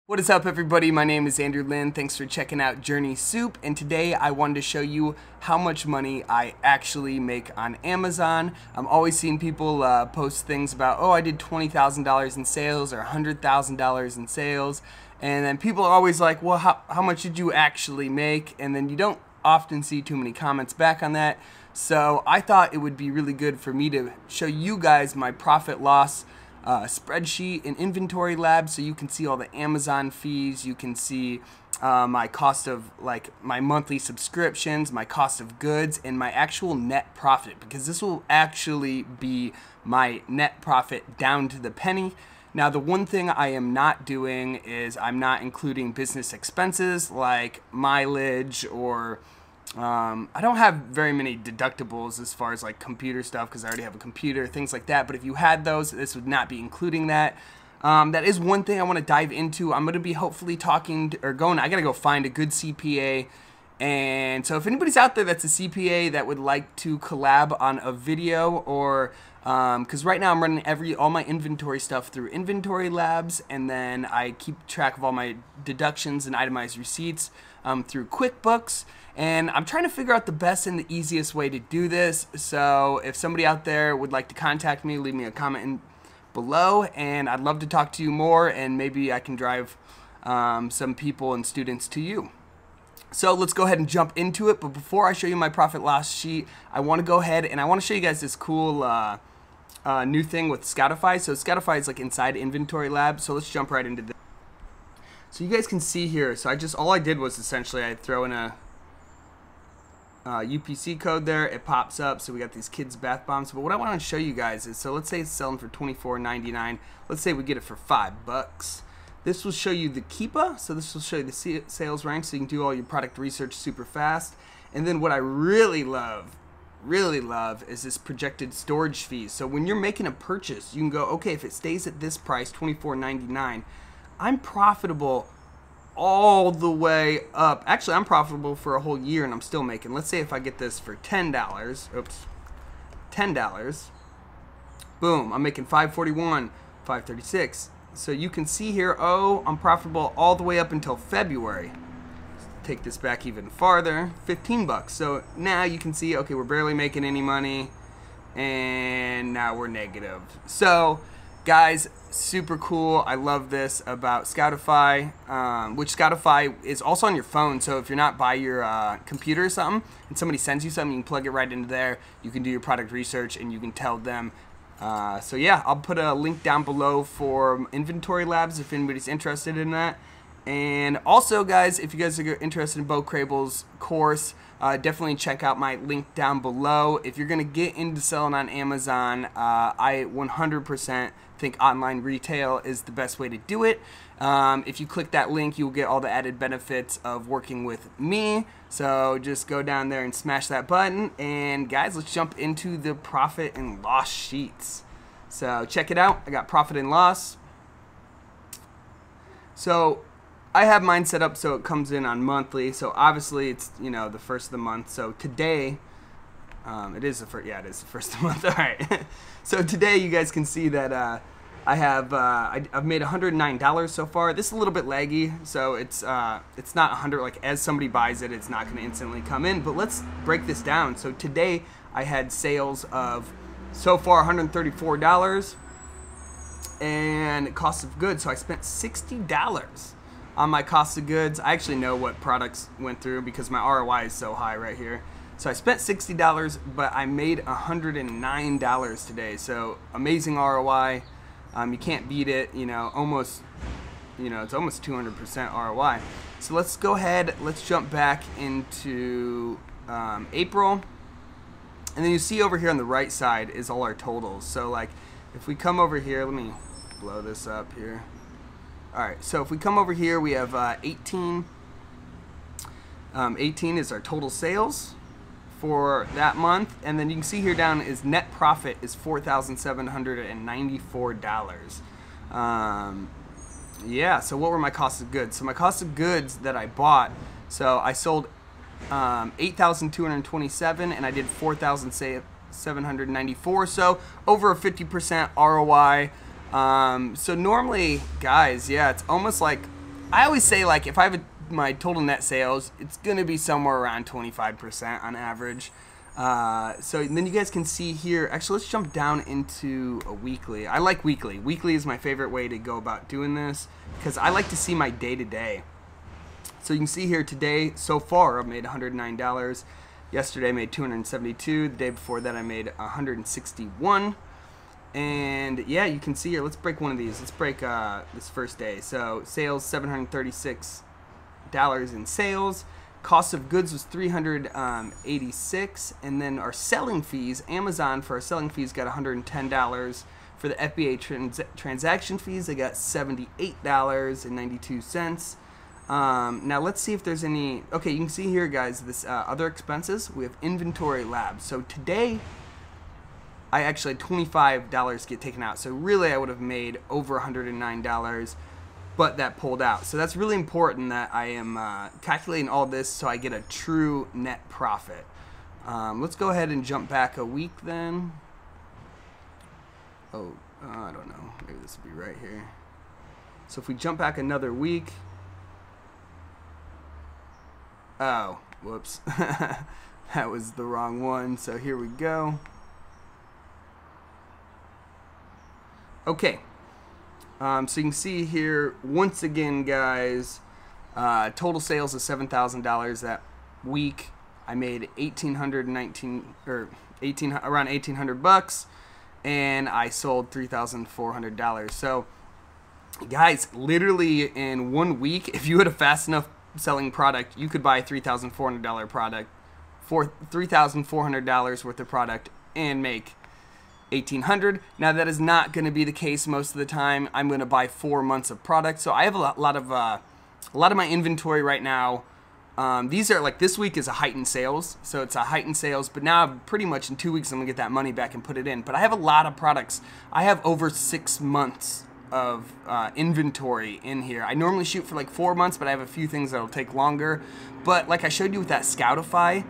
What is up, everybody? My name is Andrew Lynn. Thanks for checking out Journey Soup, and today I wanted to show you how much money I actually make on Amazon. I'm always seeing people post things about, oh, I did $20,000 in sales or $100,000 in sales, and then people are always like, well, how much did you actually make? And then you don't often see too many comments back on that. So I thought it would be really good for me to show you guys my profit loss spreadsheet and inventory lab, so you can see all the Amazon fees. You can see my cost of my monthly subscriptions, my cost of goods, and my actual net profit, because this will actually be my net profit down to the penny. Now, the one thing I am not doing is I'm not including business expenses like mileage or I don't have very many deductibles as far as like computer stuff, because I already have a computer, things like that. But if you had those, this would not be including that. That is one thing I want to dive into. I'm going to be hopefully talking to, I got to go find a good CPA. And so if anybody's out there that's a CPA that would like to collab on a video, or because right now I'm running all my inventory stuff through Inventory Labs, and then I keep track of all my deductions and itemized receipts through QuickBooks. And I'm trying to figure out the best and the easiest way to do this. So if somebody out there would like to contact me, leave me a comment below, and I'd love to talk to you more, and maybe I can drive some people and students to you. So let's go ahead and jump into it. But before I show you my profit loss sheet, I want to go ahead and I want to show you guys this cool new thing with Scoutify. So Scoutify is like inside Inventory Lab. So let's jump right into this. So you guys can see here. So all I did was essentially I throw in a UPC code there. It pops up. So we got these kids bath bombs. But what I want to show you guys is, so let's say it's selling for $24.99. Let's say we get it for $5. This will show you the Keepa, so this will show you the sales rank, so you can do all your product research super fast. And then what I really love is this projected storage fees. So when you're making a purchase, you can go, okay, if it stays at this price, $24.99, I'm profitable all the way up. Actually, I'm profitable for a whole year and I'm still making. Let's say if I get this for $10, $10, boom, I'm making $5.41, $5.36. So you can see here, oh, I'm profitable all the way up until February. Take this back even farther, $15. So now you can see, okay, we're barely making any money, and now we're negative. So guys, super cool. I love this about Scoutify, which Scoutify is also on your phone. So if you're not by your computer or something, and somebody sends you something, you can plug it right into there. You can do your product research, and you can tell them. So yeah, I'll put a link down below for Inventory Labs if anybody's interested in that. And also, guys, if you guys are interested in Beau Crabill's course, definitely check out my link down below. If you're going to get into selling on Amazon, I 100% think online retail is the best way to do it. If you click that link, you'll get all the added benefits of working with me. So just go down there and smash that button. And guys, let's jump into the profit and loss sheets. So check it out. I got profit and loss. So I have mine set up so it comes in on monthly. So obviously it's, you know, the first of the month. So today, it is the first. Yeah, it is the first of the month. All right. So today you guys can see that I've made $109 so far. This is a little bit laggy, so it's not 100. Like as somebody buys it, it's not going to instantly come in. But let's break this down. So today I had sales of so far $134, and cost of goods. So I spent $60 on my cost of goods. I actually know what products went through because my ROI is so high right here. So I spent $60, but I made $109 today. So amazing ROI. You can't beat it. You know, almost. You know, it's almost 200% ROI. So let's go ahead. Let's jump back into April, and then you see over here on the right side is all our totals. So like, if we come over here, let me blow this up here. All right. So if we come over here, we have 18. 18 is our total sales for that month, and then you can see here down is net profit is $4,794. Yeah, so what were my costs of goods? So my cost of goods that I bought, so I sold 8,227 and I did 4,794, so over a 50% ROI. So normally, guys, yeah, it's almost like I always say, like, if I have my total net sales, it's going to be somewhere around 25% on average. So then you guys can see here, actually let's jump down into a weekly. I like weekly. Weekly is my favorite way to go about doing this because I like to see my day-to-day. So you can see here today, so far, I've made $109. Yesterday I made $272. The day before that I made $161. And yeah, you can see here, let's break one of these. Let's break this first day. So sales, $736 in sales. Cost of goods was $386, and then our selling fees, Amazon for our selling fees got $110. For the FBA transaction fees, they got $78.92. Now let's see if there's any. Okay, you can see here, guys, this other expenses. We have inventory labs. So today, I actually had $25 get taken out. So really, I would have made over $109. But that pulled out. So that's really important that I am calculating all this so I get a true net profit. Let's go ahead and jump back a week then. Oh, I don't know. Maybe this will be right here. So if we jump back another week. Oh, whoops. That was the wrong one. So here we go. Okay. So you can see here, once again, guys, total sales of $7,000 that week. I made around 1,800 bucks, and I sold $3,400. So, guys, literally in 1 week, if you had a fast enough selling product, you could buy a $3,400 product for $3,400 worth of product and make $1,800. Now that is not going to be the case most of the time. I'm going to buy 4 months of product, so I have a lot of my inventory right now. These are like, this week is a heightened sales, so it's a heightened sales. But now pretty much in 2 weeks I'm gonna get that money back and put it in. But I have a lot of products. I have over 6 months of inventory in here. I normally shoot for like 4 months, but I have a few things that'll take longer. But like I showed you with that Scoutify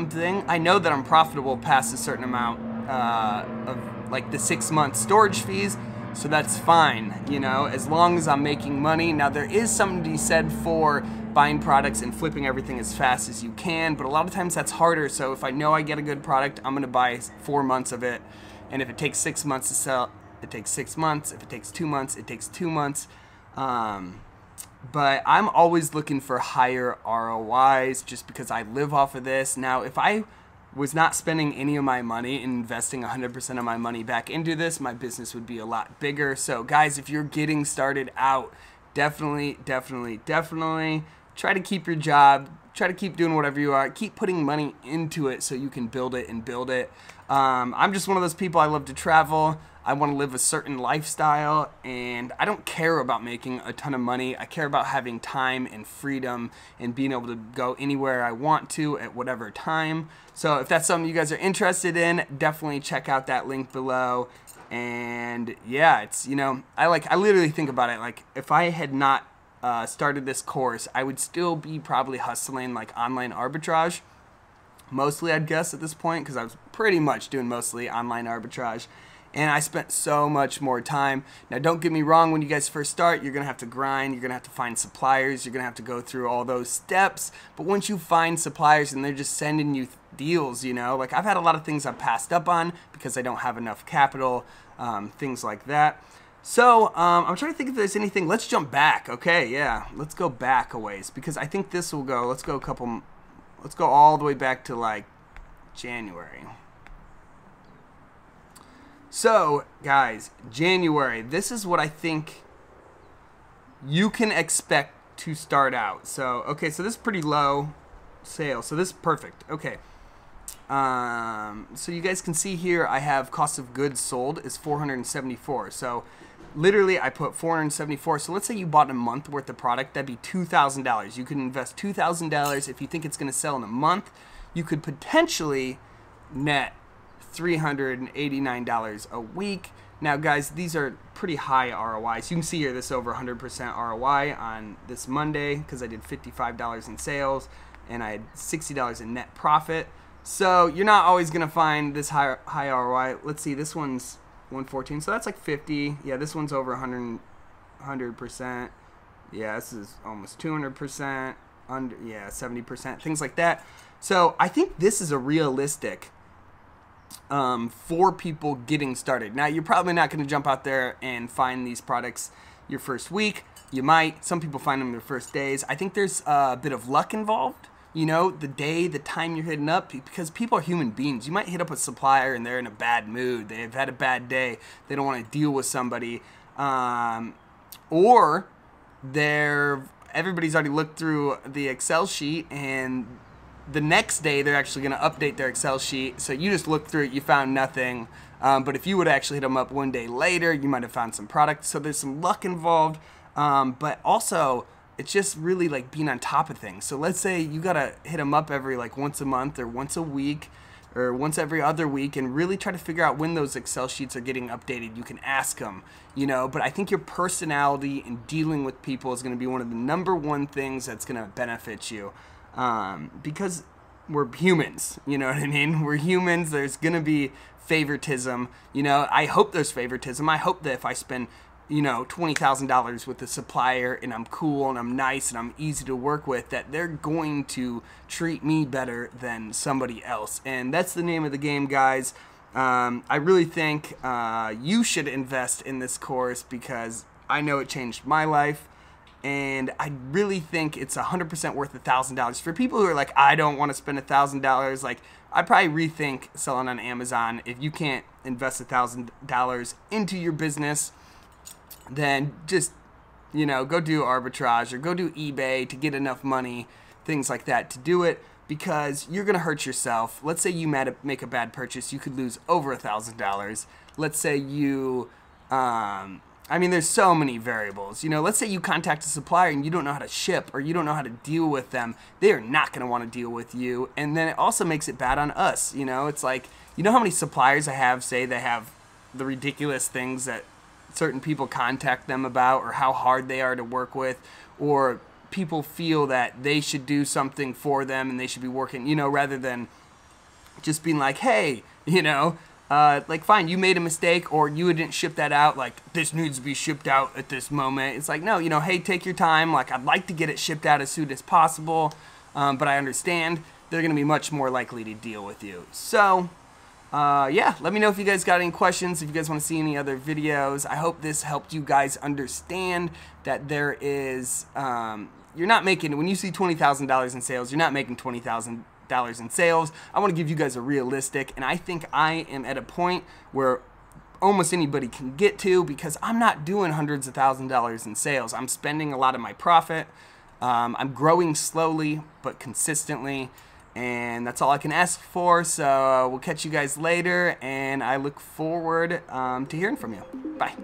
thing, I know that I'm profitable past a certain amount of like the 6 month storage fees, so that's fine, you know, as long as I'm making money. Now there is something to be said for buying products and flipping everything as fast as you can, but a lot of times that's harder. So if I know I get a good product, I'm gonna buy 4 months of it, and if it takes 6 months to sell, it takes 6 months. If it takes 2 months, it takes 2 months. But I'm always looking for higher ROIs just because I live off of this. Now, if I was not spending any of my money and investing 100% of my money back into this, my business would be a lot bigger. So guys, if you're getting started out, definitely try to keep your job, try to keep doing whatever you are, keep putting money into it so you can build it and build it. I'm just one of those people, I love to travel. I want to live a certain lifestyle, and I don't care about making a ton of money. I care about having time and freedom and being able to go anywhere I want to at whatever time. So if that's something you guys are interested in, definitely check out that link below. And yeah, it's, you know, I literally think about it, like if I had not started this course, I would still be probably hustling like online arbitrage. Mostly, I'd guess at this point, because I was pretty much doing mostly online arbitrage. And I spent so much more time. Now, don't get me wrong, when you guys first start, you're going to have to grind, you're going to have to find suppliers, you're going to have to go through all those steps. But once you find suppliers and they're just sending you deals, you know, like I've had a lot of things I've passed up on because I don't have enough capital, things like that. So, I'm trying to think if there's anything. Let's jump back. Okay, yeah, let's go back a ways because I think this will go, let's go all the way back to like January. So, guys, January, this is what I think you can expect to start out. So, okay, so this is pretty low sales. So this is perfect. Okay. So you guys can see here I have cost of goods sold is $474. So literally I put $474. So let's say you bought a month worth of product, that'd be $2,000. You could invest $2,000 if you think it's going to sell in a month. You could potentially net $389 a week. Now guys, these are pretty high ROIs. You can see here this over 100% ROI on this Monday because I did $55 in sales and I had $60 in net profit. So you're not always gonna find this high ROI. Let's see, this one's 114, so that's like 50. Yeah, this one's over 100%. Yeah, this is almost 200%, under, yeah, 70%, things like that. So I think this is a realistic for people getting started. Now, you're probably not going to jump out there and find these products your first week. You might. Some people find them their first days. I think there's a bit of luck involved. You know, the day, the time you're hitting up, because people are human beings. You might hit up a supplier and they're in a bad mood. They've had a bad day. They don't want to deal with somebody. Or everybody's already looked through the Excel sheet, and the next day they're actually going to update their Excel sheet. So you just looked through it, you found nothing. But if you would actually hit them up one day later, you might have found some product. So there's some luck involved. But also, it's just really like being on top of things. So let's say you got to hit them up every like once a month or once a week or once every other week and really try to figure out when those Excel sheets are getting updated. You can ask them, you know, but I think your personality and dealing with people is going to be one of the #1 things that's going to benefit you. Because we're humans, you know what I mean? We're humans. There's going to be favoritism. You know, I hope there's favoritism. I hope that if I spend, you know, $20,000 with a supplier and I'm cool and I'm nice and I'm easy to work with, that they're going to treat me better than somebody else. And that's the name of the game, guys. I really think you should invest in this course because I know it changed my life. And I really think it's 100% worth $1,000. For people who are like, I don't want to spend $1,000, like, I'd probably rethink selling on Amazon. If you can't invest $1,000 into your business, then just, you know, go do arbitrage or go do eBay to get enough money, things like that, to do it, because you're going to hurt yourself. Let's say you make a bad purchase. You could lose over $1,000. Let's say you, I mean, there's so many variables. You know, let's say you contact a supplier and you don't know how to ship or you don't know how to deal with them. They are not going to want to deal with you. And then it also makes it bad on us. You know, it's like, you know how many suppliers I have say they have the ridiculous things that certain people contact them about, or how hard they are to work with, or people feel that they should do something for them and they should be working, you know, rather than just being like, hey, you know, like, fine, you made a mistake or you didn't ship that out, like, this needs to be shipped out at this moment. It's like, no, you know, hey, take your time. Like, I'd like to get it shipped out as soon as possible, but I understand they're going to be much more likely to deal with you. So, yeah, let me know if you guys got any questions, if you guys want to see any other videos. I hope this helped you guys understand that there is, you're not making, when you see $20,000 in sales, you're not making $20,000 in sales. I want to give you guys a realistic, and I think I am at a point where almost anybody can get to, because I'm not doing hundreds of $1,000s in sales. I'm spending a lot of my profit. I'm growing slowly but consistently, and that's all I can ask for. So we'll catch you guys later, and I look forward to hearing from you. Bye.